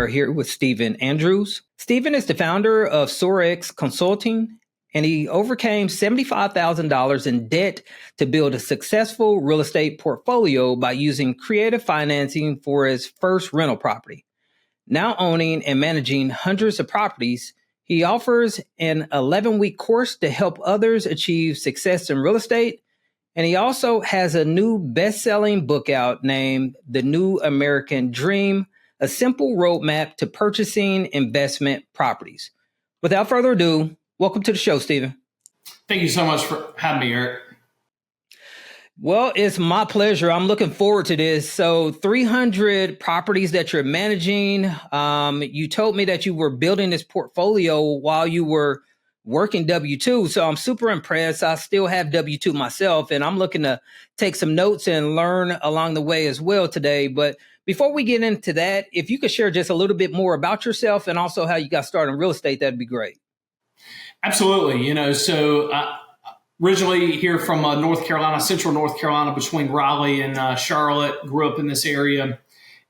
are here with Stephen Andrews. Stephen is the founder of Sorex Consulting, and he overcame $75,000 in debt to build a successful real estate portfolio by using creative financing for his first rental property. Now owning and managing hundreds of properties, he offers an 11-week course to help others achieve success in real estate. And he also has a new best-selling book out named The New American Dream, a simple roadmap to purchasing investment properties. Without further ado, welcome to the show, Stephen. Thank you so much for having me, Eric. Well, it's my pleasure. I'm looking forward to this. So 300 properties that you're managing. You told me that you were building this portfolio while you were working W-2. So I'm super impressed. I still have W-2 myself, and I'm looking to take some notes and learn along the way as well today. But before we get into that, if you could share just a little bit more about yourself and also how you got started in real estate, that'd be great. Absolutely. Originally here from North Carolina, central North Carolina, between Raleigh and Charlotte, grew up in this area.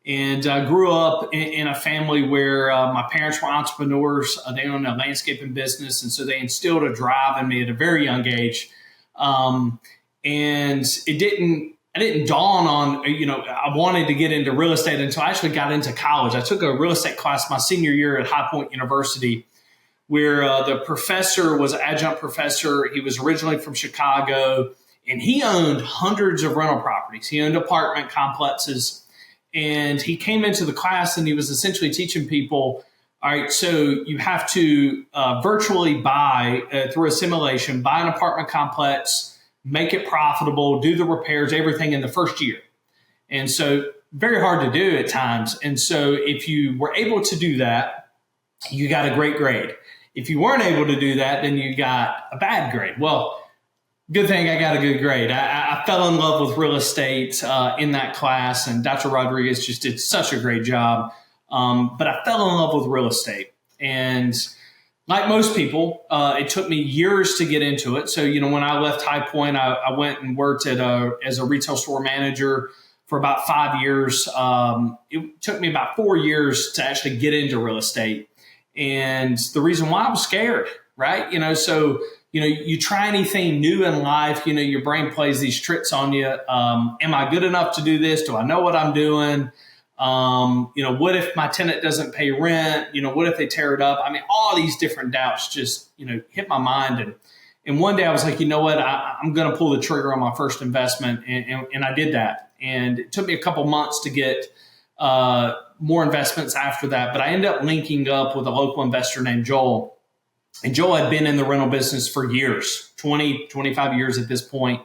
And grew up in a family where my parents were entrepreneurs. They owned a landscaping business, and so they instilled a drive in me at a very young age. And it didn't dawn on, I wanted to get into real estate until I actually got into college. I took a real estate class my senior year at High Point University, where the professor was an adjunct professor. He was originally from Chicago, and he owned hundreds of rental properties. He owned apartment complexes. And he came into the class and he was essentially teaching people, all right, so you have to virtually buy, through a simulation, buy an apartment complex, make it profitable, do the repairs, everything in the first year. And so very hard to do at times. And so if you were able to do that, you got a great grade. If you weren't able to do that, then you got a bad grade. Well, good thing I got a good grade. I fell in love with real estate in that class, and Dr. Rodriguez just did such a great job. But I fell in love with real estate. And like most people, it took me years to get into it. So, when I left High Point, I went and worked as a retail store manager for about 5 years. It took me about 4 years to actually get into real estate. And the reason why I was scared, right? You try anything new in life, your brain plays these tricks on you. Am I good enough to do this? Do I know what I'm doing? What if my tenant doesn't pay rent? What if they tear it up? I mean, all these different doubts just, hit my mind. And one day I was like, you know what? I'm going to pull the trigger on my first investment. And I did that. And it took me a couple months to get more investments after that. But I ended up linking up with a local investor named Joel. And Joel had been in the rental business for years, 20, 25 years at this point.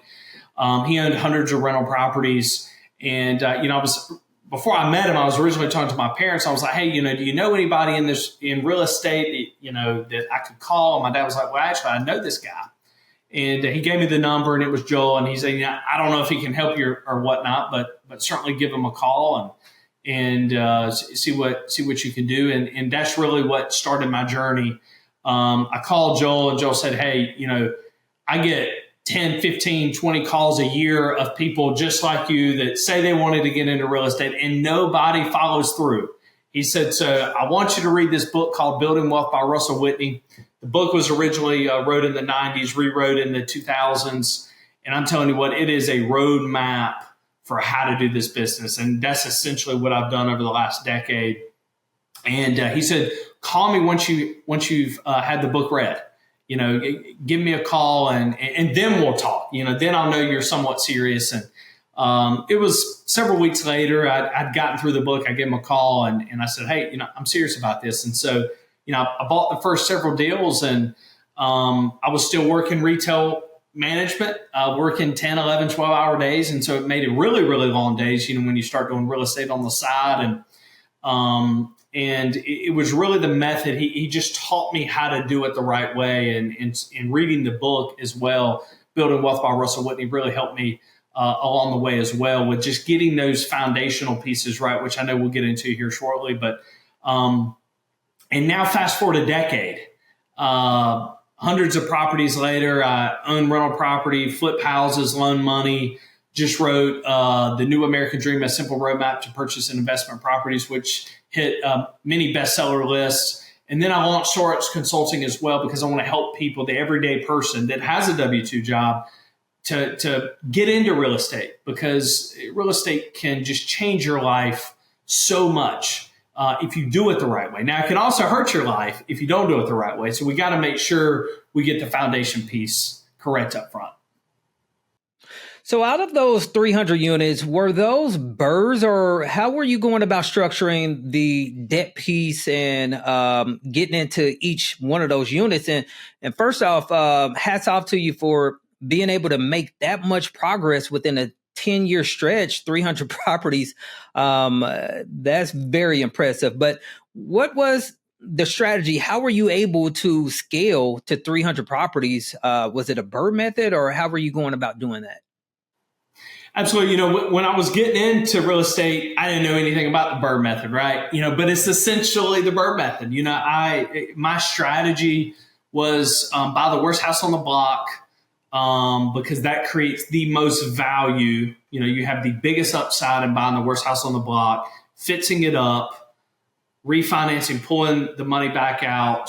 He owned hundreds of rental properties. And, before I met him, I was originally talking to my parents. I was like, hey, do you know anybody in real estate, that I could call? And my dad was like, well, actually, I know this guy. And he gave me the number, and it was Joel. And he said, I don't know if he can help you or whatnot, but certainly give him a call and see what you can do. And that's really what started my journey. I called Joel, and Joel said, hey, I get 10, 15, 20 calls a year of people just like you that say they wanted to get into real estate and nobody follows through. He said, so I want you to read this book called Building Wealth by Russell Whitney. The book was originally wrote in the 90s, rewrote in the 2000s. And I'm telling you what, it is a roadmap for how to do this business. And that's essentially what I've done over the last decade. And he said, call me once you've had the book read. Give me a call and then we'll talk. Then I'll know you're somewhat serious. And it was several weeks later. I'd gotten through the book. I gave him a call and I said, hey, I'm serious about this. And so, I bought the first several deals, and I was still working retail management, working 10, 11, 12-hour days. And so it made it really, really long days, when you start doing real estate on the side. And it was really the method. He just taught me how to do it the right way. And reading the book as well, Building Wealth by Russell Whitney, really helped me along the way as well with just getting those foundational pieces right, which I know we'll get into here shortly. But and now fast forward a decade, hundreds of properties later, I own rental property, flip houses, loan money. Just wrote The New American Dream, a simple roadmap to purchase and investment properties, which hit many bestseller lists. And then I launched Sorex Consulting as well because I want to help people, the everyday person that has a W-2 job, to get into real estate, because real estate can just change your life so much if you do it the right way. Now, it can also hurt your life if you don't do it the right way. So we got to make sure we get the foundation piece correct up front. So out of those 300 units, were those BRRRRs, or how were you going about structuring the debt piece and getting into each one of those units? And first off, hats off to you for being able to make that much progress within a 10-year stretch, 300 properties. That's very impressive. But what was the strategy? How were you able to scale to 300 properties? Was it a BRRRR method, or how were you going about doing that? Absolutely. You know, when I was getting into real estate, I didn't know anything about the BRRRR method, right? You know, but it's essentially the BRRRR method. You know, my strategy was buy the worst house on the block, because that creates the most value. You know, you have the biggest upside in buying the worst house on the block, fixing it up, refinancing, pulling the money back out,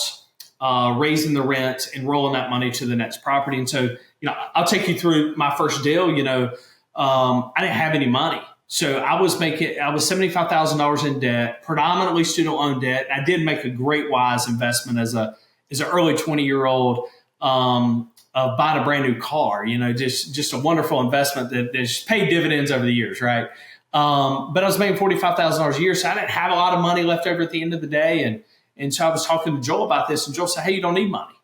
raising the rent, and rolling that money to the next property. And so, you know, I'll take you through my first deal. You know, I didn't have any money. So I was $75,000 in debt, predominantly student loan debt. I did make a great wise investment as an early 20-year-old, buying a brand new car. You know, just a wonderful investment that has paid dividends over the years, right? But I was making $45,000 a year, so I didn't have a lot of money left over at the end of the day. And so I was talking to Joel about this, and Joel said, "Hey, you don't need money,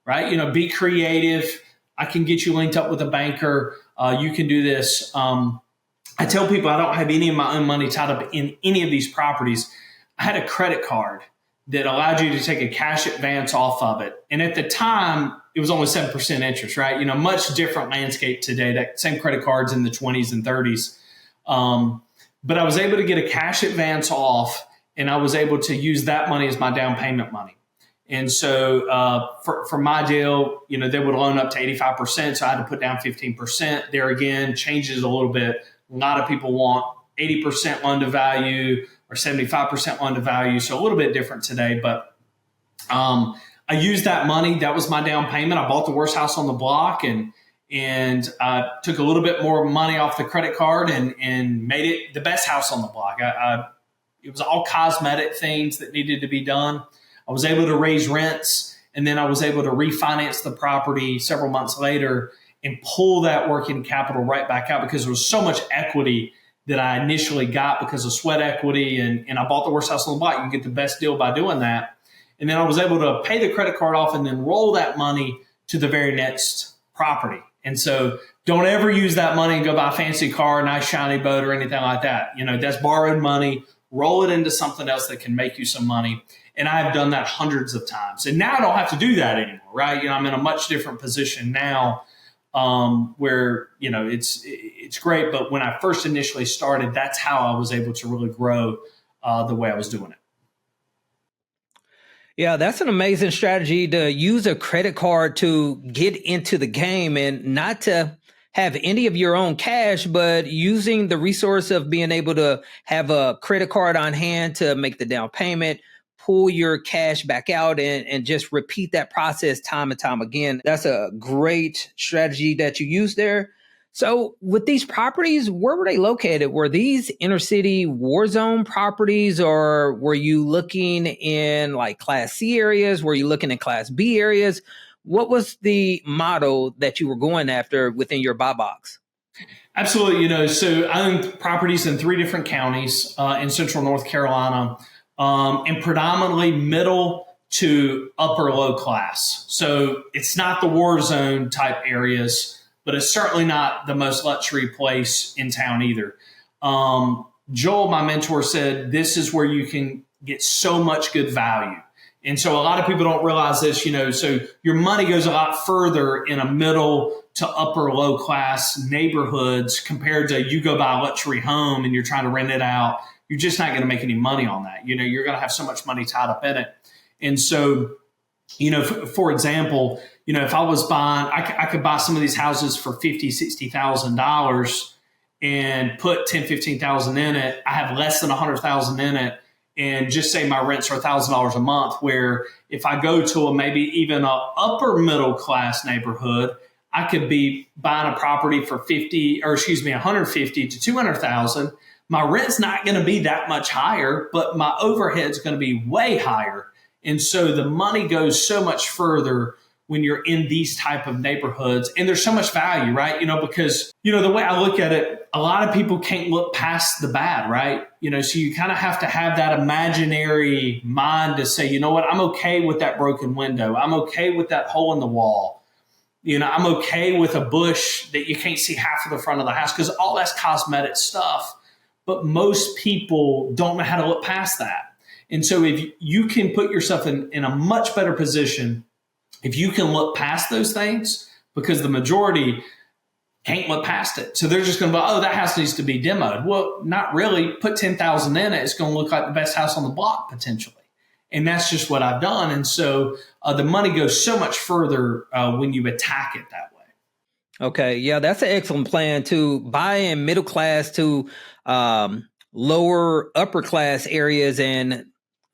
right? You know, be creative. I can get you linked up with a banker. You can do this." I tell people I don't have any of my own money tied up in any of these properties. I had a credit card that allowed you to take a cash advance off of it. And at the time, it was only 7% interest, right? You know, much different landscape today. That same credit cards in the 20s and 30s. But I was able to get a cash advance off, and I was able to use that money as my down payment money. And so for my deal, you know, they would loan up to 85%. So I had to put down 15%. There again, changes a little bit. A lot of people want 80% loan to value or 75% loan to value. So a little bit different today. But I used that money. That was my down payment. I bought the worst house on the block, and took a little bit more money off the credit card and made it the best house on the block. It was all cosmetic things that needed to be done. I was able to raise rents, and then I was able to refinance the property several months later and pull that working capital right back out, because there was so much equity that I initially got because of sweat equity. And I bought the worst house on the block. You can get the best deal by doing that. And then I was able to pay the credit card off and then roll that money to the very next property. And so don't ever use that money and go buy a fancy car, a nice shiny boat, or anything like that. You know, that's borrowed money. Roll it into something else that can make you some money. And I've done that hundreds of times. And now I don't have to do that anymore, right? You know, I'm in a much different position now, where, you know, it's great. But when I first initially started, that's how I was able to really grow the way I was doing it. Yeah, that's an amazing strategy, to use a credit card to get into the game and not to have any of your own cash, but using the resource of being able to have a credit card on hand to make the down payment, pull your cash back out, and just repeat that process time and time again. That's a great strategy that you use there. So with these properties, where were they located? Were these inner city war zone properties, or were you looking in like Class C areas? Were you looking in Class B areas? What was the model that you were going after within your buy box? Absolutely. You know, so I own properties in 3 different counties in central North Carolina, and predominantly middle to upper low class. So it's not the war zone type areas, but it's certainly not the most luxury place in town either. Joel, my mentor, said this is where you can get so much good value. And so a lot of people don't realize this, you know, so your money goes a lot further in a middle to upper low class neighborhoods compared to you go buy a luxury home and you're trying to rent it out. You're just not going to make any money on that. You know, you're going to have so much money tied up in it. And so, you know, for example, you know, if I was buying, I could buy some of these houses for $50,000, $60,000 and put $10,000, $15,000 in it. I have less than $100,000 in it, and just say my rents are $1,000 a month, where if I go to maybe even a upper middle class neighborhood, I could be buying a property for 150 to 200,000. My rent's not going to be that much higher, but my overhead's going to be way higher. And so the money goes so much further when you're in these type of neighborhoods, and there's so much value, right? Because, the way I look at it, a lot of people can't look past the bad, right? So you kind of have to have that imaginary mind to say, you know what, I'm okay with that broken window. I'm okay with that hole in the wall. I'm okay with a bush that you can't see half of the front of the house, because all that's cosmetic stuff. But most people don't know how to look past that. And so if you can put yourself in a much better position, if you can look past those things, because the majority can't look past it. So they're just going to go, oh, that house needs to be demoed. Well, not really. Put 10,000 in it. It's going to look like the best house on the block potentially. And that's just what I've done. And so the money goes so much further when you attack it that way. Okay. Yeah, that's an excellent plan to buy in middle class to lower upper class areas and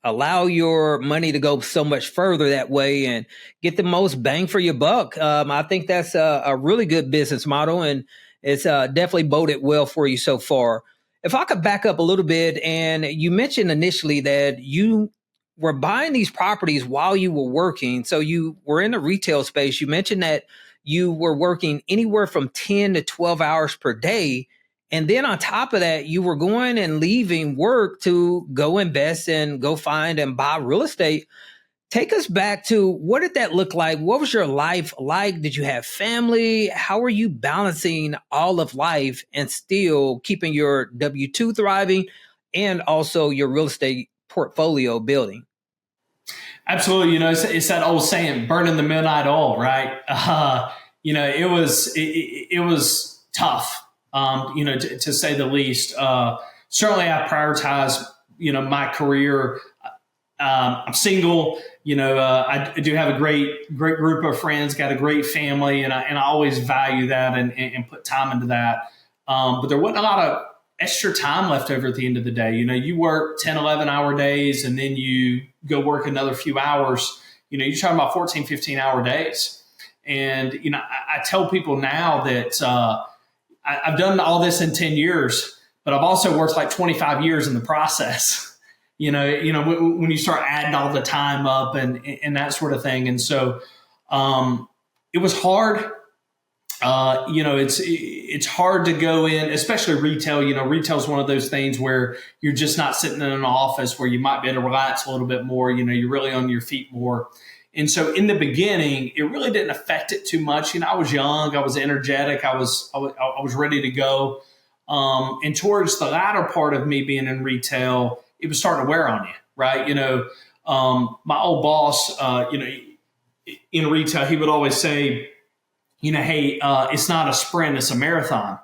allow your money to go so much further that way and get the most bang for your buck. I think that's a really good business model, and it's definitely boded well for you so far. If I could back up a little bit, and you mentioned initially that you were buying these properties while you were working. So you were in the retail space. You mentioned that you were working anywhere from 10 to 12 hours per day. And then on top of that, you were going and leaving work to go invest and go find and buy real estate. Take us back to, what did that look like? What was your life like? Did you have family? How were you balancing all of life and still keeping your W-2 thriving and also your real estate portfolio building? Absolutely. It's that old saying, burning the midnight oil, right? It was tough. To say the least. Certainly I prioritize, my career. I'm single, I do have a great group of friends, got a great family, and I always value that and put time into that. But there wasn't a lot of extra time left over at the end of the day. You work 10, 11-hour days, and then you go work another few hours. You're talking about 14, 15-hour days. And, I tell people now that, I've done all this in 10 years, but I've also worked like 25 years in the process, when you start adding all the time up and that sort of thing. And so it was hard. It's hard to go in, especially retail. Retail is one of those things where you're just not sitting in an office where you might be able to relax a little bit more. You're really on your feet more. And so in the beginning, it really didn't affect it too much. I was young, I was energetic, I was ready to go. And towards the latter part of me being in retail, it was starting to wear on you, right? My old boss, in retail, he would always say, hey, it's not a sprint, it's a marathon.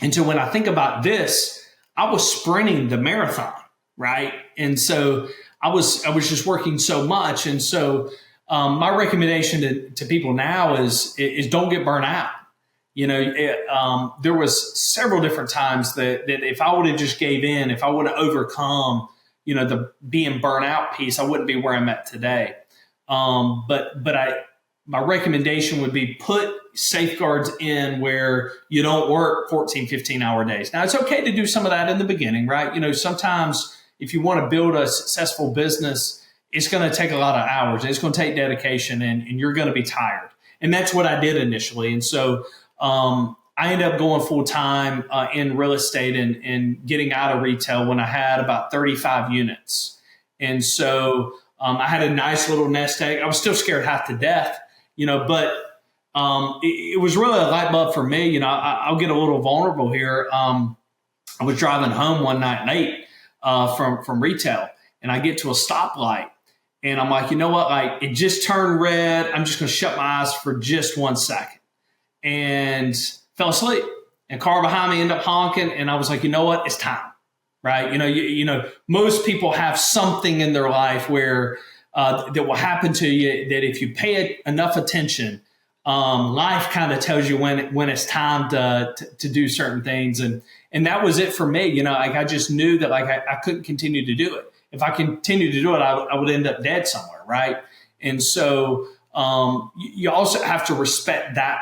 And so when I think about this, I was sprinting the marathon, right? And so I was just working so much. And so my recommendation to people now is don't get burnt out. There was several different times that if I would have just gave in, if I would have overcome, the being burnt out piece, I wouldn't be where I'm at today. My recommendation would be put safeguards in where you don't work 14, 15-hour days. Now, it's okay to do some of that in the beginning, right? Sometimes if you want to build a successful business, it's going to take a lot of hours. It's going to take dedication, and you're going to be tired. And that's what I did initially. And so I ended up going full time in real estate and getting out of retail when I had about 35 units. And so I had a nice little nest egg. I was still scared half to death, but it was really a light bulb for me. I'll get a little vulnerable here. I was driving home one night late from retail, and I get to a stoplight, and I'm like, you know what? Like, it just turned red. I'm just going to shut my eyes for just 1 second, and fell asleep. And a car behind me ended up honking, and I was like, you know what? It's time, right? Most people have something in their life where that will happen to you that if you pay enough attention, life kind of tells you when it's time to do certain things. And that was it for me. I just knew that I couldn't continue to do it. if I continued to do it, I would end up dead somewhere, right? And so you also have to respect that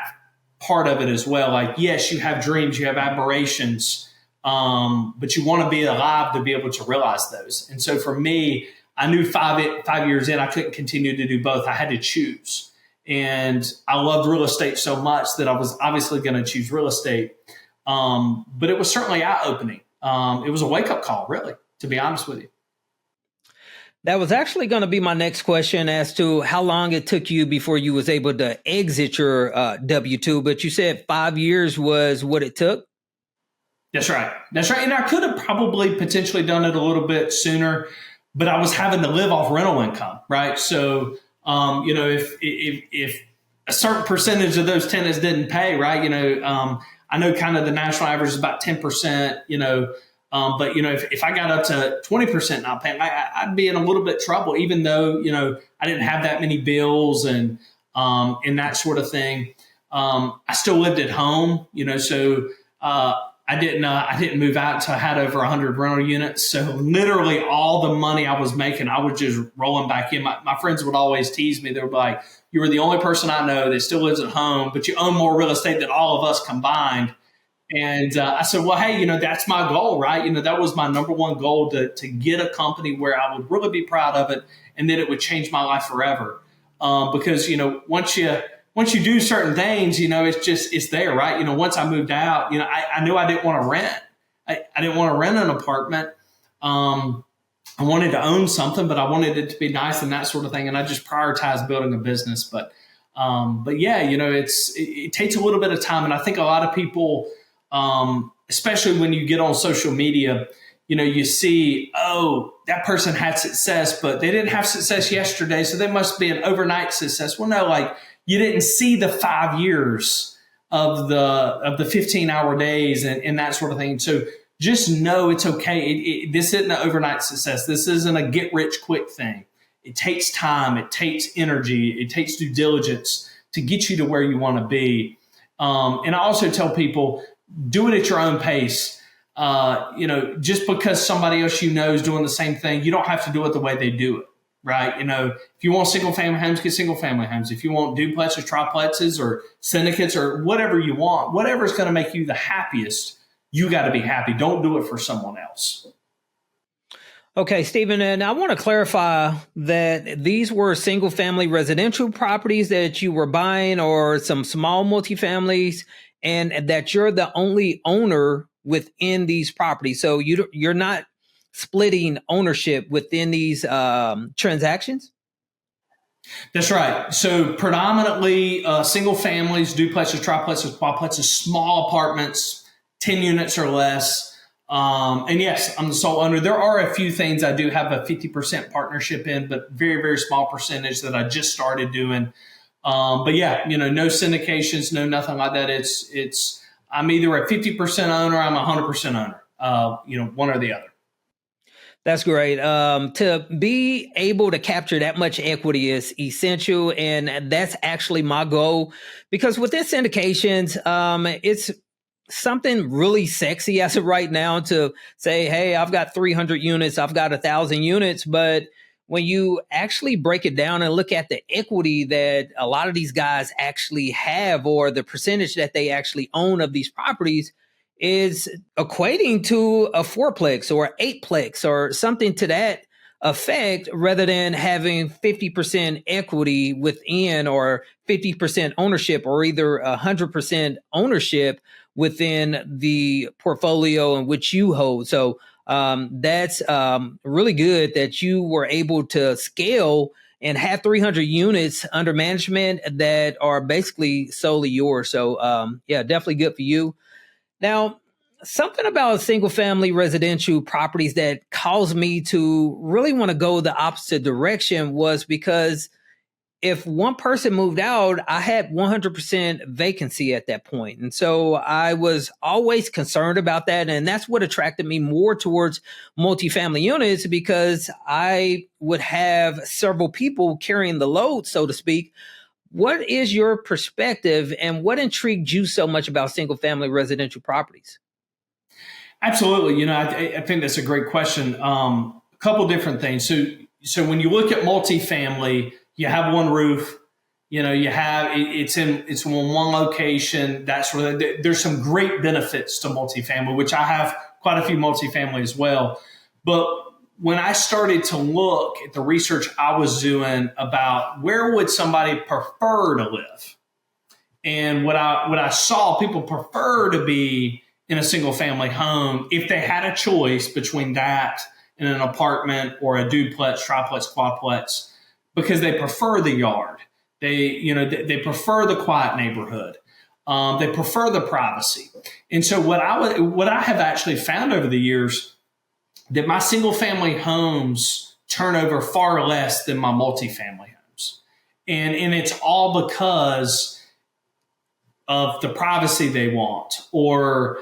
part of it as well. Like, yes, you have dreams, you have aspirations, but you want to be alive to be able to realize those. And so for me, I knew 5 years in, I couldn't continue to do both. I had to choose. And I loved real estate so much that I was obviously going to choose real estate. But it was certainly eye-opening. It was a wake-up call, really, to be honest with you. That was actually going to be my next question as to how long it took you before you was able to exit your W-2, but you said 5 years was what it took? That's right. That's right. And I could have probably potentially done it a little bit sooner, but I was having to live off rental income, right? So, if a certain percentage of those tenants didn't pay, right? I know kind of the national average is about 10%, but if I got up to 20% not paying, I'd be in a little bit of trouble, even though, I didn't have that many bills and that sort of thing. I still lived at home, so I didn't move out until I had over 100 rental units. So literally all the money I was making, I was just rolling back in. My friends would always tease me. They were like, "You were the only person I know that still lives at home, but you own more real estate than all of us combined." And I said, well, hey, that's my goal, right? That was my number one goal, to get a company where I would really be proud of it and that it would change my life forever. Because, once you do certain things, it's there, right? Once I moved out, I knew I didn't want to rent. I didn't want to rent an apartment. I wanted to own something, but I wanted it to be nice and that sort of thing. And I just prioritized building a business. But yeah, it takes a little bit of time. And I think a lot of people, especially when you get on social media, you see, oh, that person had success, but they didn't have success yesterday, so they must be an overnight success. Well, no, like, you didn't see the 5 years of the 15-hour days and that sort of thing. So just know it's okay. This isn't an overnight success. This isn't a get-rich-quick thing. It takes time. It takes energy. It takes due diligence to get you to where you want to be. And I also tell people, do it at your own pace. Just because somebody else is doing the same thing, you don't have to do it the way they do it, right? If you want single family homes, get single family homes. If you want duplexes, triplexes, or syndicates, or whatever you want, whatever is going to make you the happiest, you got to be happy. Don't do it for someone else. Okay, Stephen, and I want to clarify that these were single family residential properties that you were buying, or some small multifamilies, and that you're the only owner within these properties. So you're not splitting ownership within these transactions? That's right. So predominantly single families, duplexes, triplexes, quadplexes, small apartments, 10 units or less. And yes, I'm the sole owner. There are a few things I do have a 50% partnership in, but very, very small percentage that I just started doing. But yeah, no syndications, no nothing like that. I'm either a 50% owner, I'm a 100% owner, one or the other. That's great. To be able to capture that much equity is essential. And that's actually my goal, because with this syndications, it's something really sexy as of right now to say, hey, I've got 300 units, I've got 1,000 units. But when you actually break it down and look at the equity that a lot of these guys actually have, or the percentage that they actually own of these properties, is equating to a fourplex or 8plex or something to that effect, rather than having 50% equity within, or 50% ownership, or either 100% ownership within the portfolio in which you hold. So that's really good that you were able to scale and have 300 units under management that are basically solely yours. So yeah, definitely good for you. Now, something about single family residential properties that caused me to really want to go the opposite direction was because if one person moved out, I had 100% vacancy at that point. And so I was always concerned about that. And that's what attracted me more towards multifamily units, because I would have several people carrying the load, so to speak. What is your perspective, and what intrigued you so much about single family residential properties? Absolutely. I think that's a great question. couple different things. So when you look at multifamily, you have one roof. You have it's in one location. That's where there's some great benefits to multifamily, which I have quite a few multifamily as well. But when I started to look at the research I was doing about where would somebody prefer to live, and what I saw, people prefer to be in a single family home if they had a choice between that and an apartment or a duplex, triplex, quadplex, because they prefer the yard. They prefer the quiet neighborhood. They prefer the privacy. And so what I have actually found over the years, that my single family homes turn over far less than my multifamily homes. And it's all because of the privacy they want, or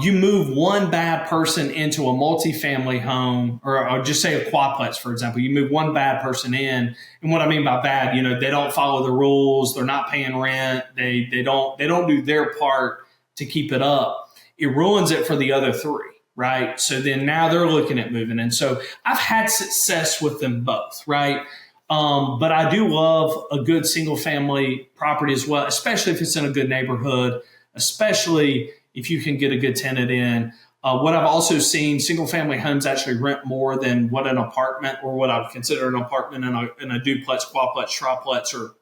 you move one bad person into a multifamily home, or just say a quadplex, for example. You move one bad person in, and what I mean by bad, they don't follow the rules. They're not paying rent. They don't do their part to keep it up. It ruins it for the other three, right? So then now they're looking at moving, and so I've had success with them both, right? But I do love a good single family property as well, especially if it's in a good neighborhood, especially if you can get a good tenant in. What I've also seen, single family homes actually rent more than what an apartment, or what I would consider an apartment in a duplex, quadplex, triplex, or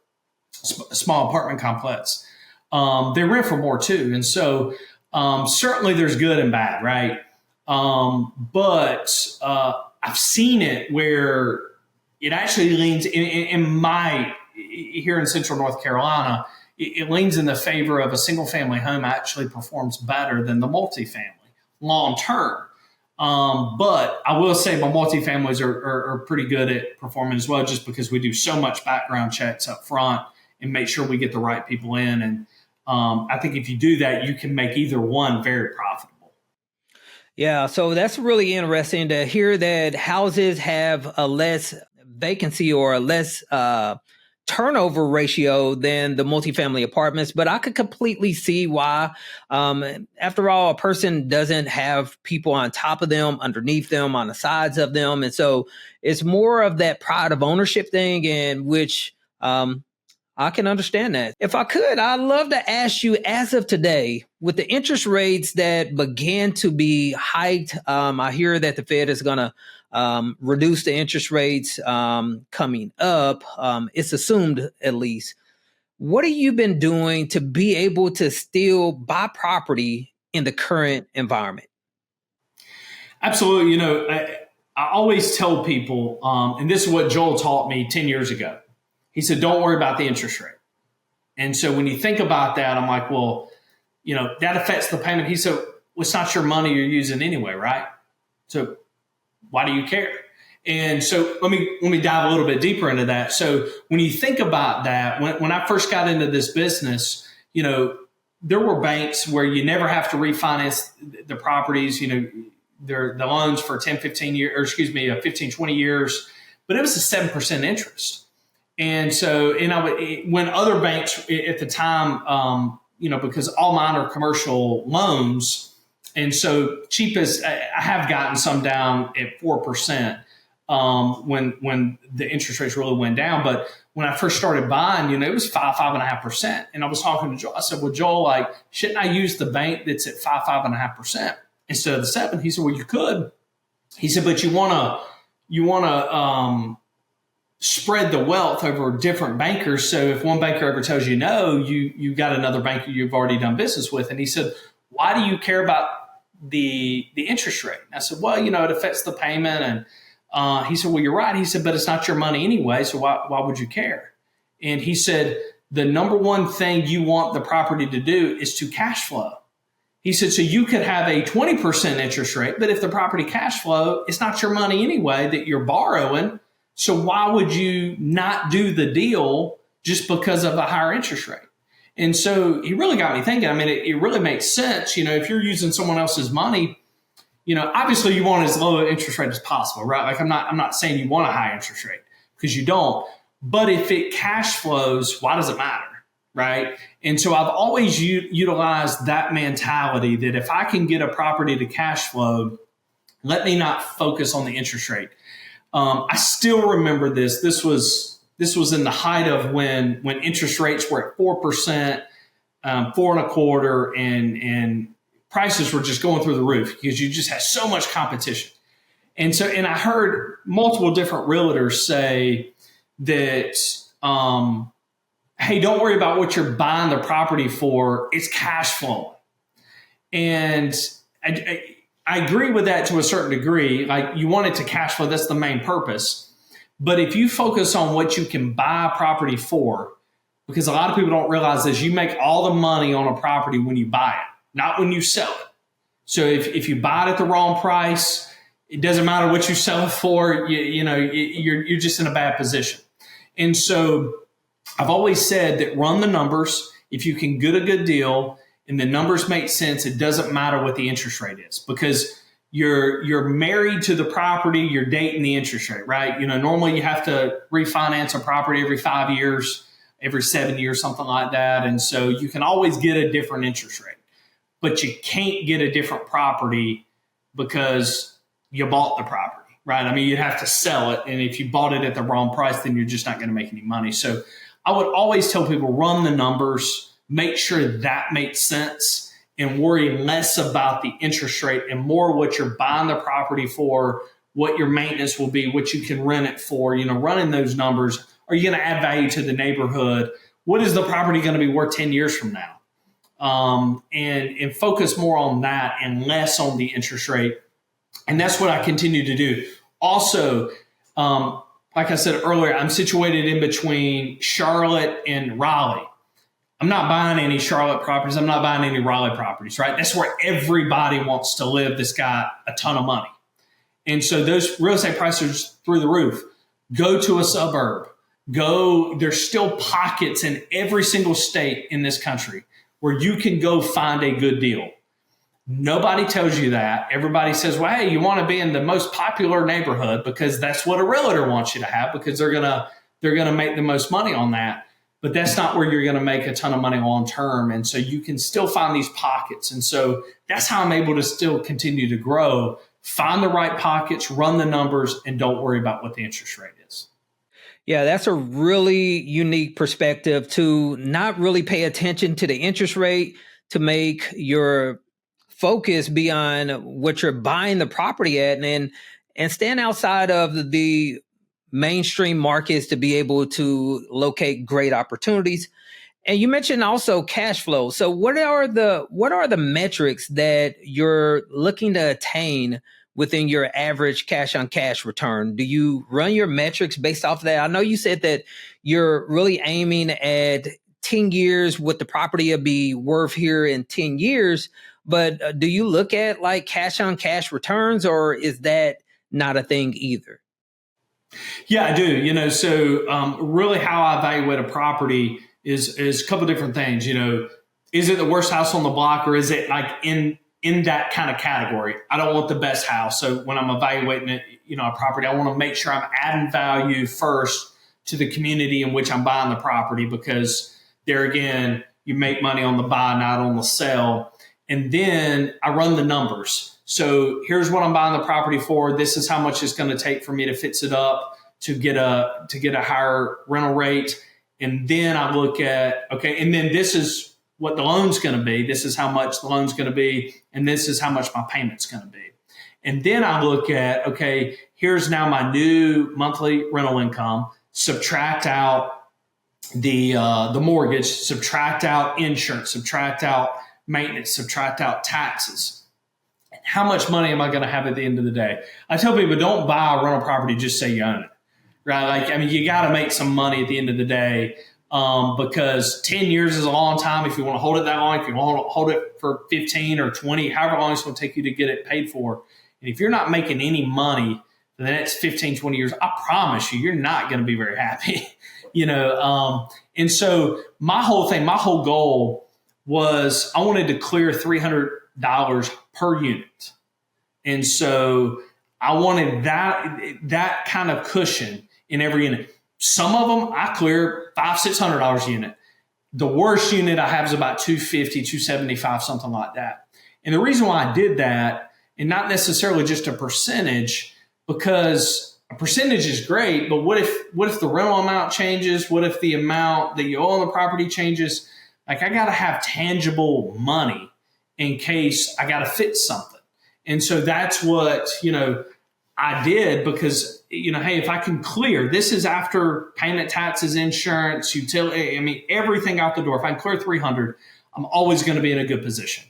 small apartment complex. They rent for more too. And so certainly there's good and bad, right? But I've seen it where it actually leans here in Central North Carolina, it leans in the favor of a single family home actually performs better than the multifamily long term. But I will say my multifamilies are pretty good at performing as well, just because we do so much background checks up front and make sure we get the right people in. And I think if you do that, you can make either one very profitable. Yeah, so that's really interesting to hear that houses have a less vacancy or a less turnover ratio than the multifamily apartments. But I could completely see why. After all, a person doesn't have people on top of them, underneath them, on the sides of them. And so it's more of that pride of ownership thing, in which I can understand that. If I could, I'd love to ask you, as of today, with the interest rates that began to be hiked, I hear that the Fed is going to reduce the interest rates coming up. It's assumed, at least. What have you been doing to be able to still buy property in the current environment? Absolutely. I always tell people, and this is what Joel taught me 10 years ago. He said, don't worry about the interest rate. And so when you think about that, I'm like, well, that affects the payment. He said, well, it's not your money you're using anyway, right? So why do you care? And so let me dive a little bit deeper into that. So when you think about that, when I first got into this business, there were banks where you never have to refinance the properties, the loans for 15, 20 years, but it was a 7% interest. And so, when other banks at the time, because all mine are commercial loans, and so cheapest, I have gotten some down at 4% when the interest rates really went down. But when I first started buying, it was 5.5%. And I was talking to Joel. I said, well, Joel, shouldn't I use the bank that's at 5.5% instead of the 7? He said, well, you could. He said, but you want to spread the wealth over different bankers. So if one banker ever tells you no, you got another banker you've already done business with. And he said, why do you care about the interest rate? And I said, well, it affects the payment. And he said, well, you're right. He said, but it's not your money anyway. So why would you care? And he said, the number one thing you want the property to do is to cash flow. He said, so you could have a 20% interest rate, but if the property cash flow, it's not your money anyway that you're borrowing. So why would you not do the deal just because of a higher interest rate? And so he really got me thinking. It really makes sense. If you're using someone else's money, obviously you want as low an interest rate as possible, right? I'm not saying you want a high interest rate, because you don't. But if it cash flows, why does it matter, right? And so I've always utilized that mentality that if I can get a property to cash flow, Let me not focus on the interest rate. I still remember this. This was in the height of when interest rates were at 4%, 4.25%, and prices were just going through the roof because you just had so much competition. And I heard multiple different realtors say that, hey, don't worry about what you're buying the property for. It's cash flowing. And I agree with that to a certain degree. Like, you want it to cash flow. That's the main purpose. But if you focus on what you can buy a property for, because a lot of people don't realize this, you make all the money on a property when you buy it, not when you sell it. So if you buy it at the wrong price, it doesn't matter what you sell it for. You're just in a bad position. And so I've always said that run the numbers. If you can get a good deal and the numbers make sense, it doesn't matter what the interest rate is, because you're married to the property, you're dating the interest rate, right? Normally you have to refinance a property every 5 years, every 7 years, something like that. And so you can always get a different interest rate, but you can't get a different property because you bought the property, right? I mean, you'd have to sell it. And if you bought it at the wrong price, then you're just not going to make any money. So I would always tell people, run the numbers, make sure that makes sense, and worry less about the interest rate and more what you're buying the property for, what your maintenance will be, what you can rent it for, running those numbers. Are you going to add value to the neighborhood? What is the property going to be worth 10 years from now? And focus more on that and less on the interest rate. And that's what I continue to do. Also, like I said earlier, I'm situated in between Charlotte and Raleigh. I'm not buying any Charlotte properties. I'm not buying any Raleigh properties, right? That's where everybody wants to live that's got a ton of money. And so those real estate prices are through the roof. Go to a suburb. There's still pockets in every single state in this country where you can go find a good deal. Nobody tells you that. Everybody says, well, hey, you want to be in the most popular neighborhood because that's what a realtor wants you to have, because they're gonna make the most money on that. But that's not where you're going to make a ton of money long term. And so you can still find these pockets. And so that's how I'm able to still continue to grow. Find the right pockets, run the numbers, and don't worry about what the interest rate is. Yeah, that's a really unique perspective, to not really pay attention to the interest rate, to make your focus be on what you're buying the property at, and stand outside of the mainstream markets to be able to locate great opportunities. And you mentioned also cash flow. So what are the metrics that you're looking to attain within your average cash on cash return? Do you run your metrics based off of that? I know you said that you're really aiming at 10 years, what the property will be worth here in 10 years, but do you look at like cash on cash returns, or is that not a thing either? Yeah, I do. So really how I evaluate a property is a couple different things. Is it the worst house on the block, or is it like in that kind of category? I don't want the best house. So when I'm evaluating it, a property, I want to make sure I'm adding value first to the community in which I'm buying the property, because there again, you make money on the buy, not on the sell. And then I run the numbers. So here's what I'm buying the property for. This is how much it's going to take for me to fix it up to get a higher rental rate. And then I look at, okay, and then this is what the loan's going to be. This is how much the loan's going to be. And this is how much my payment's going to be. And then I look at, okay, here's now my new monthly rental income. Subtract out the mortgage, subtract out insurance, subtract out maintenance, subtract out taxes. How much money am I going to have at the end of the day? I tell people, don't buy a rental property just say you own it, right? You got to make some money at the end of the day, because 10 years is a long time. If you want to hold it that long, if you want to hold it for 15 or 20, however long it's going to take you to get it paid for. And if you're not making any money for the next 15, 20 years, I promise you're not going to be very happy, And so my whole goal was I wanted to clear $300 per unit. And so I wanted that kind of cushion in every unit. Some of them I clear $500-$600 a unit. The worst unit I have is about $250, $275, something like that. And the reason why I did that, and not necessarily just a percentage, because a percentage is great, but what if the rental amount changes? What if the amount that you owe on the property changes? Like, I got to have tangible money in case I got to fix something. And so that's what, I did, because, hey, if I can clear, this is after payment, taxes, insurance, utility, everything out the door. If I can clear 300, I'm always going to be in a good position.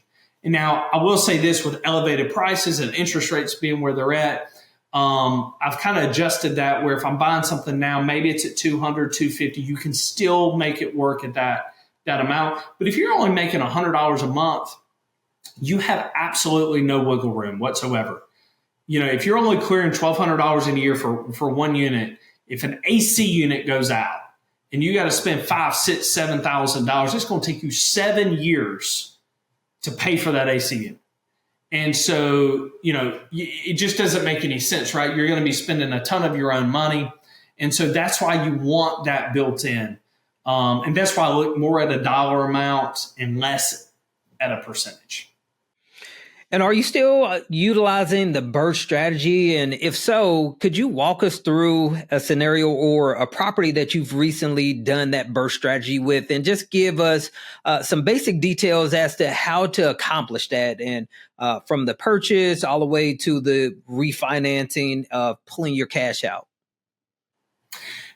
And now I will say this, with elevated prices and interest rates being where they're at, I've kind of adjusted that, where if I'm buying something now, maybe it's at 200, 250, you can still make it work at that amount. But if you're only making $100 a month, you have absolutely no wiggle room whatsoever. If you're only clearing $1,200 a year for one unit, if an AC unit goes out and you got to spend $5,000, $6,000, $7,000, it's going to take you 7 years to pay for that AC unit. And so, it just doesn't make any sense, right? You're going to be spending a ton of your own money. And so that's why you want that built in. And that's why I look more at a dollar amount and less at a percentage. And are you still utilizing the BRRRR strategy? And if so, could you walk us through a scenario or a property that you've recently done that BRRRR strategy with, and just give us some basic details as to how to accomplish that, and from the purchase all the way to the refinancing of pulling your cash out?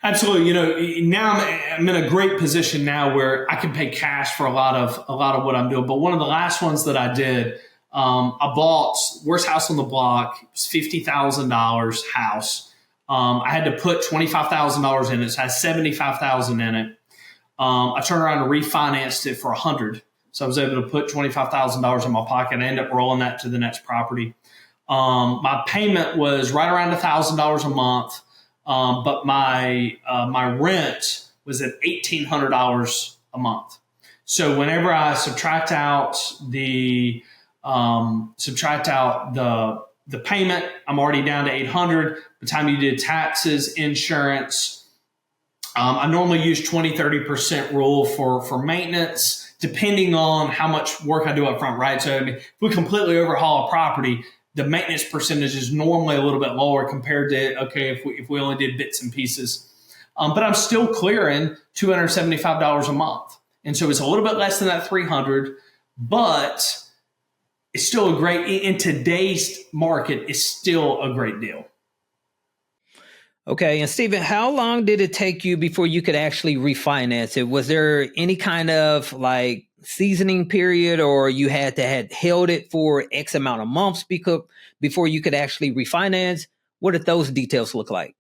Absolutely. Now I'm in a great position now where I can pay cash for a lot of what I'm doing. But one of the last ones that I did, I bought worst house on the block. It was $50,000 house. I had to put $25,000 in it. So I had $75,000 in it. I turned around and refinanced it for $100,000. So I was able to put $25,000 in my pocket. I ended up rolling that to the next property. My payment was right around $1,000 a month. But my rent was at $1,800 a month. So whenever I subtract out the payment, I'm already down to $800. By the time you did taxes, insurance, I normally use 20-30% rule for maintenance, depending on how much work I do up front, right? So if we completely overhaul a property, the maintenance percentage is normally a little bit lower compared to, if we only did bits and pieces. But I'm still clearing $275 a month. And so it's a little bit less than that $300, but it's still in today's market, it's still a great deal. Okay. And Stephen, how long did it take you before you could actually refinance it? Was there any kind of seasoning period, or you had held it for X amount of months before you could actually refinance? What did those details look like?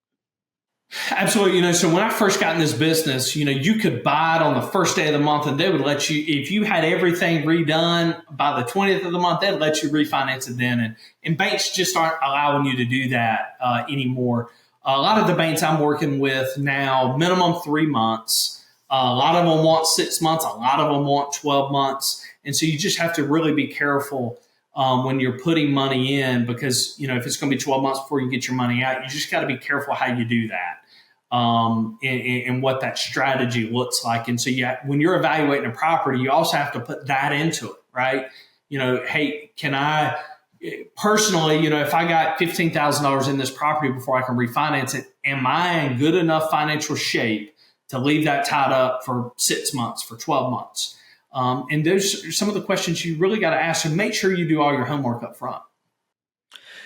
Absolutely. So when I first got in this business, you could buy it on the first day of the month, and they would let you, if you had everything redone by the 20th of the month, they'd let you refinance it then. And banks just aren't allowing you to do that anymore. A lot of the banks I'm working with now, minimum 3 months. A lot of them want 6 months. A lot of them want 12 months. And so you just have to really be careful when you're putting money in, because, if it's going to be 12 months before you get your money out, you just got to be careful how you do that and what that strategy looks like. And so when you're evaluating a property, you also have to put that into it, right? Hey, can I personally, if I got $15,000 in this property before I can refinance it, am I in good enough financial shape to leave that tied up for 6 months, for 12 months? And those are some of the questions you really got to ask, and make sure you do all your homework up front.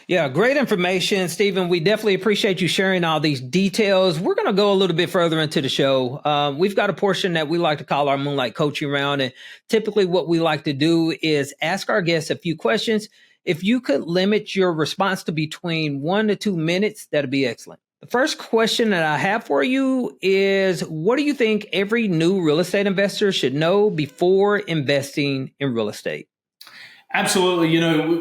Yeah, great information, Stephen. We definitely appreciate you sharing all these details. We're going to go a little bit further into the show. We've got a portion that we like to call our Moonlight Coaching Round. And typically what we like to do is ask our guests a few questions. If you could limit your response to between 1 to 2 minutes, that'd be excellent. The first question that I have for you is, what do you think every new real estate investor should know before investing in real estate? Absolutely.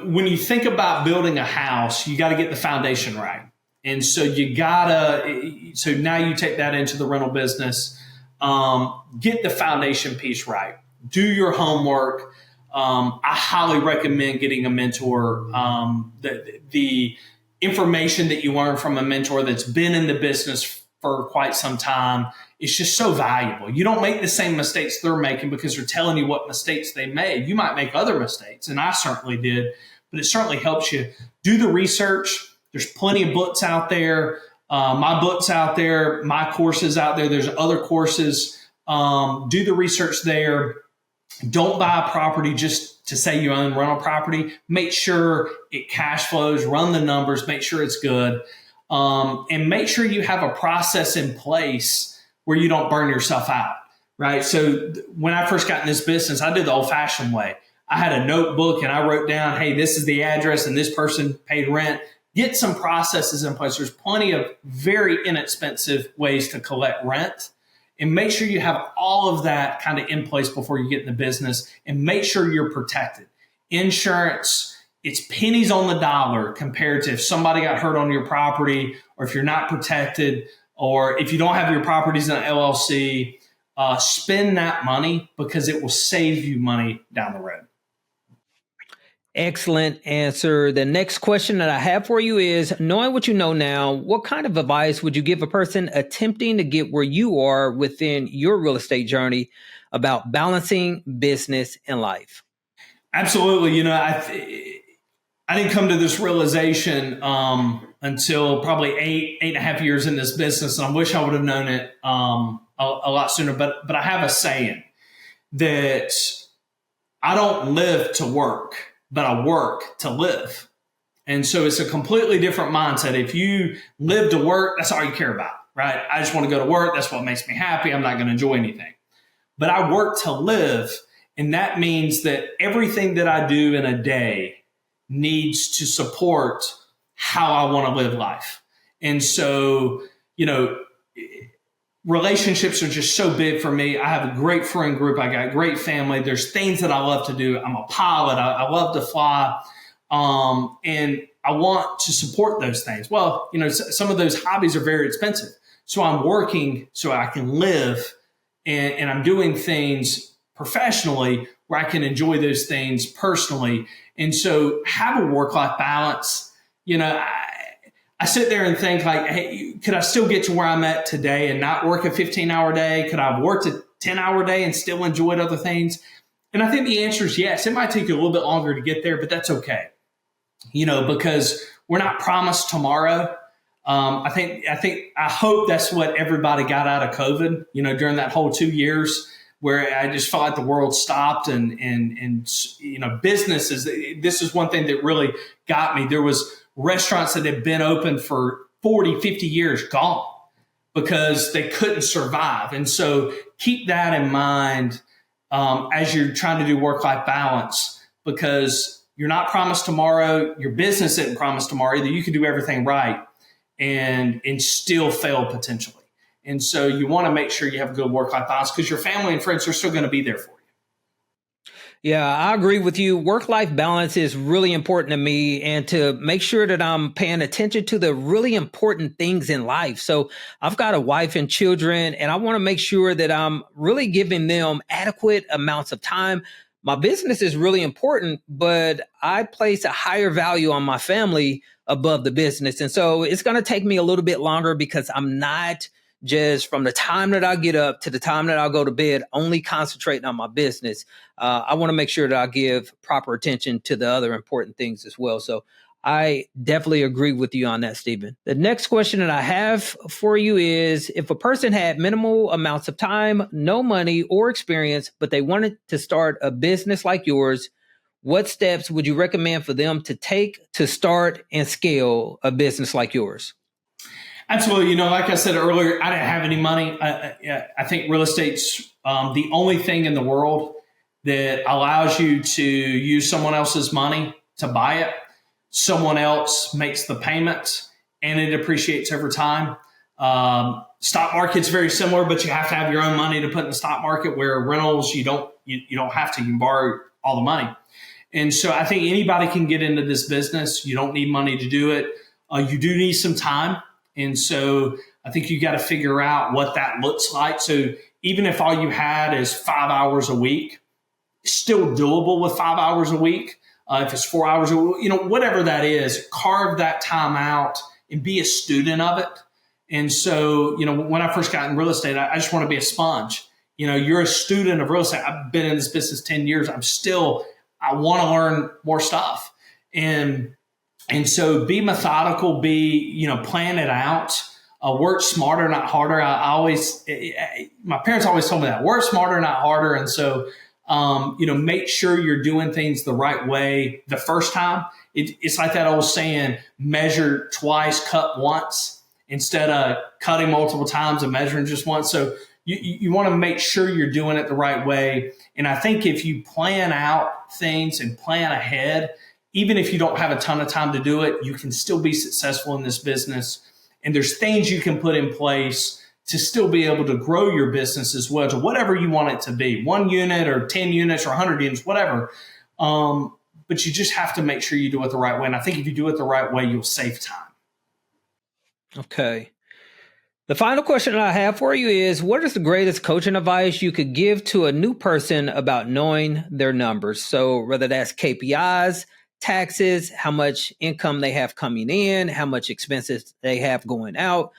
When you think about building a house, you got to get the foundation right. And so so now you take that into the rental business, get the foundation piece right, do your homework. I highly recommend getting a mentor. The information that you learn from a mentor that's been in the business for quite some time is just so valuable. You don't make the same mistakes they're making because they're telling you what mistakes they made. You might make other mistakes, and I certainly did, but it certainly helps you do the research. There's plenty of books out there. My book's out there, my courses out there. There's other courses. Do the research there. Don't buy a property just to say you own rental property. Make sure it cash flows, run the numbers, make sure it's good. And make sure you have a process in place where you don't burn yourself out, right? So when I first got in this business, I did the old fashioned way. I had a notebook and I wrote down, hey, this is the address and this person paid rent. Get some processes in place. There's plenty of very inexpensive ways to collect rent. And make sure you have all of that kind of in place before you get in the business, and make sure you're protected. Insurance, it's pennies on the dollar compared to if somebody got hurt on your property, or if you're not protected, or if you don't have your properties in an LLC. Spend that money because it will save you money down the road. Excellent answer. The next question that I have for you is, knowing what you know now, what kind of advice would you give a person attempting to get where you are within your real estate journey about balancing business and life? Absolutely. I didn't come to this realization until probably eight and a half years in this business. And I wish I would have known it a lot sooner. But I have a saying that I don't live to work, but I work to live. And so it's a completely different mindset. If you live to work, that's all you care about, right? I just want to go to work. That's what makes me happy. I'm not going to enjoy anything. But I work to live. And that means that everything that I do in a day needs to support how I want to live life. And so, relationships are just so big for me. I have a great friend group. I got a great family. There's things that I love to do. I'm a pilot. I love to fly. And I want to support those things. Well, some of those hobbies are very expensive. So I'm working so I can live, and I'm doing things professionally where I can enjoy those things personally. And so have a work-life balance. I sit there and think like, hey, could I still get to where I'm at today and not work a 15-hour day? Could I have worked a 10-hour day and still enjoyed other things? And I think the answer is yes. It might take you a little bit longer to get there, but that's okay. Because we're not promised tomorrow. I hope that's what everybody got out of COVID, during that whole 2 years where I just felt like the world stopped and businesses. This is one thing that really got me. There was restaurants that had been open for 40, 50 years gone because they couldn't survive. And so keep that in mind as you're trying to do work-life balance, because you're not promised tomorrow. Your business isn't promised tomorrow either. You can do everything right and still fail potentially. And so you want to make sure you have a good work-life balance because your family and friends are still going to be there for you. Yeah, I agree with you. Work-life balance is really important to me, and to make sure that I'm paying attention to the really important things in life. So I've got a wife and children, and I want to make sure that I'm really giving them adequate amounts of time. My business is really important, but I place a higher value on my family above the business. And so it's going to take me a little bit longer because I'm not just from the time that I get up to the time that I'll go to bed, only concentrating on my business. I want to make sure that I give proper attention to the other important things as well. So I definitely agree with you on that, Stephen. The next question that I have for you is, if a person had minimal amounts of time, no money or experience, but they wanted to start a business like yours, what steps would you recommend for them to take to start and scale a business like yours? Absolutely. Like I said earlier, I didn't have any money. I think real estate's the only thing in the world that allows you to use someone else's money to buy it. Someone else makes the payment and it appreciates over time. Stock market's very similar, but you have to have your own money to put in the stock market, where rentals, you don't have to. You can borrow all the money. And so I think anybody can get into this business. You don't need money to do it. You do need some time. And so I think you got to figure out what that looks like. So even if all you had is 5 hours a week, it's still doable with 5 hours a week. If it's 4 hours a week, whatever that is, carve that time out and be a student of it. And so, when I first got in real estate, I just want to be a sponge. You're a student of real estate. I've been in this business 10 years. I want to learn more stuff. And so be methodical, plan it out, work smarter, not harder. My parents always told me that, work smarter, not harder. And so, make sure you're doing things the right way the first time. It's like that old saying, measure twice, cut once, instead of cutting multiple times and measuring just once. So you want to make sure you're doing it the right way. And I think if you plan out things and plan ahead, even if you don't have a ton of time to do it, you can still be successful in this business. And there's things you can put in place to still be able to grow your business as well to whatever you want it to be, 1 unit or 10 units or 100 units, whatever. But you just have to make sure you do it the right way. And I think if you do it the right way, you'll save time. Okay. The final question I have for you is, what is the greatest coaching advice you could give to a new person about knowing their numbers? So whether that's KPIs, taxes, how much income they have coming in, how much expenses they have going out.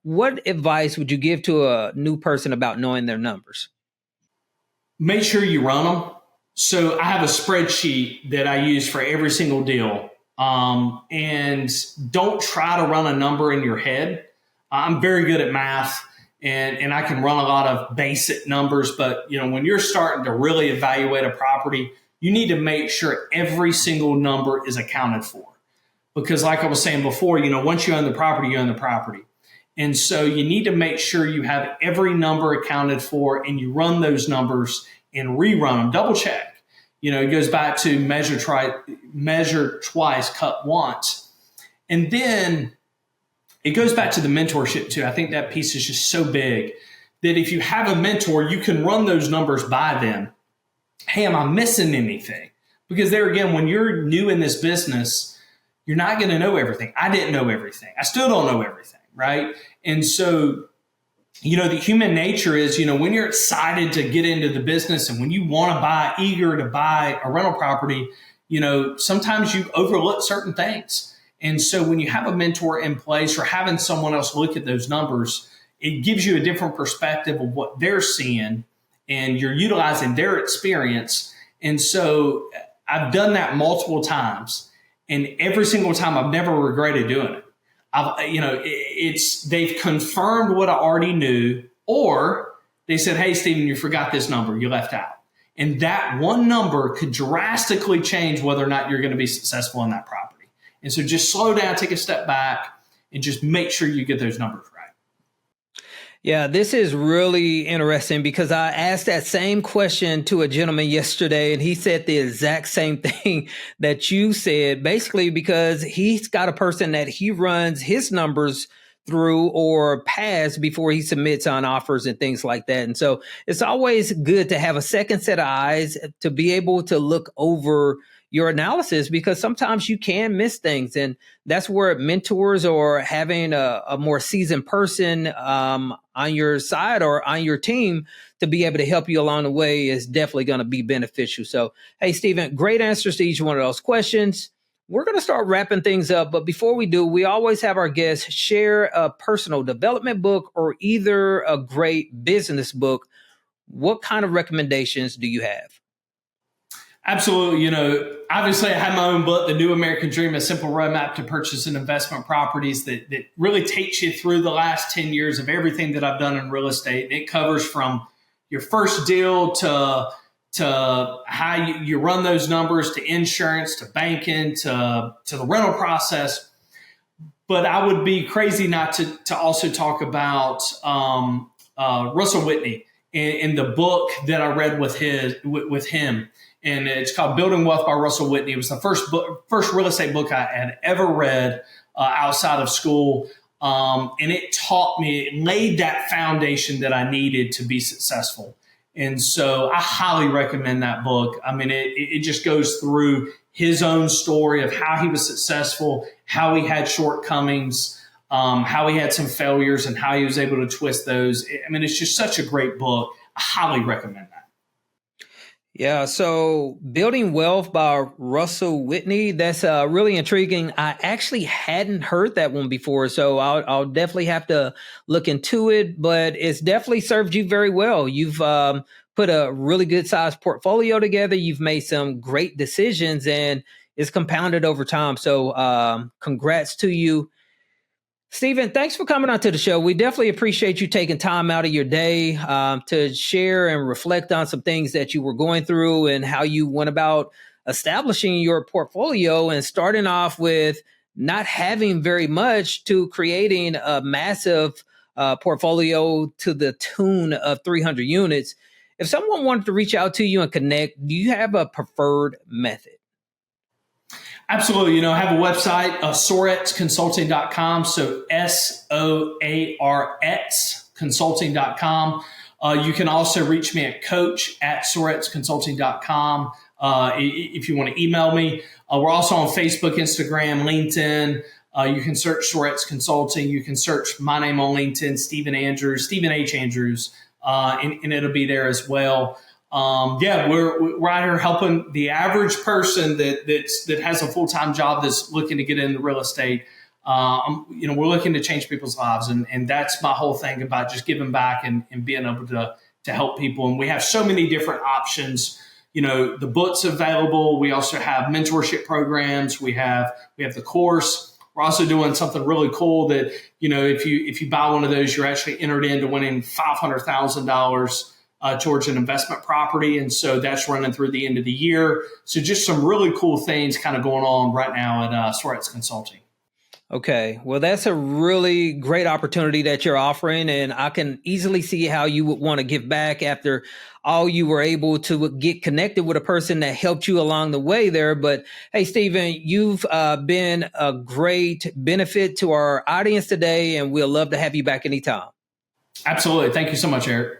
What advice would you give to a new person about knowing their numbers? Make sure you run them. So I have a spreadsheet that I use for every single deal. And don't try to run a number in your head. I'm very good at math and I can run a lot of basic numbers, but when you're starting to really evaluate a property, you need to make sure every single number is accounted for. Because like I was saying before, once you own the property, you own the property. And so you need to make sure you have every number accounted for and you run those numbers and rerun them, double check. It goes back to measure twice, cut once. And then it goes back to the mentorship too. I think that piece is just so big that if you have a mentor, you can run those numbers by them. Hey, am I missing anything? Because there again, when you're new in this business, you're not going to know everything. I didn't know everything. I still don't know everything, right? And so, the human nature is, when you're excited to get into the business and when you want to eager to buy a rental property, sometimes you overlook certain things. And so when you have a mentor in place or having someone else look at those numbers, it gives you a different perspective of what they're seeing and you're utilizing their experience. And so I've done that multiple times, and every single time I've never regretted doing it. They've confirmed what I already knew, or they said, hey, Stephen, you forgot this number, you left out. And that one number could drastically change whether or not you're going to be successful in that property. And so just slow down, take a step back, and just make sure you get those numbers right. Yeah, this is really interesting because I asked that same question to a gentleman yesterday, and he said the exact same thing that you said, basically because he's got a person that he runs his numbers through or past before he submits on offers and things like that. And so it's always good to have a second set of eyes to be able to look over your analysis, because sometimes you can miss things. And that's where mentors or having a more seasoned person on your side or on your team to be able to help you along the way is definitely going to be beneficial. So, hey, Stephen, great answers to each one of those questions. We're going to start wrapping things up. But before we do, we always have our guests share a personal development book or either a great business book. What kind of recommendations do you have? Absolutely. Obviously I have my own book, The New American Dream, A Simple Roadmap to Purchase and Investment Properties, that really takes you through the last 10 years of everything that I've done in real estate. And it covers from your first deal to how you run those numbers, to insurance, to banking, to the rental process. But I would be crazy not to also talk about Russell Whitney in the book that I read with him. And it's called Building Wealth by Russell Whitney. It was the first real estate book I had ever read outside of school. And it taught me, it laid that foundation that I needed to be successful. And so I highly recommend that book. I mean, it just goes through his own story of how he was successful, how he had shortcomings, how he had some failures, and how he was able to twist those. I mean, it's just such a great book. I highly recommend that. Yeah, so Building Wealth by Russell Whitney, that's really intriguing. I actually hadn't heard that one before, so I'll definitely have to look into it, but it's definitely served you very well. You've put a really good sized portfolio together. You've made some great decisions, and it's compounded over time. So congrats to you. Stephen, thanks for coming on to the show. We definitely appreciate you taking time out of your day to share and reflect on some things that you were going through and how you went about establishing your portfolio and starting off with not having very much to creating a massive portfolio to the tune of 300 units. If someone wanted to reach out to you and connect, do you have a preferred method? Absolutely. I have a website, sorexconsulting.com. So SOARX consulting.com. You can also reach me at coach@sorexconsulting.com. If you want to email me. We're also on Facebook, Instagram, LinkedIn. You can search Sorex Consulting. You can search my name on LinkedIn, Stephen Andrews, Stephen H. Andrews, and it'll be there as well. We're out here helping the average person that has a full-time job that's looking to get into real estate. We're looking to change people's lives, and that's my whole thing about just giving back and being able to help people. And we have so many different options. The book's available. We also have mentorship programs. We have the course. We're also doing something really cool that, if you buy one of those, you're actually entered into winning $500,000 towards an investment property. And so that's running through the end of the year. So just some really cool things kind of going on right now at Sorex Consulting. Okay. Well, that's a really great opportunity that you're offering. And I can easily see how you would want to give back after all you were able to get connected with a person that helped you along the way there. But hey, Stephen, you've been a great benefit to our audience today, and we'll love to have you back anytime. Absolutely. Thank you so much, Eric.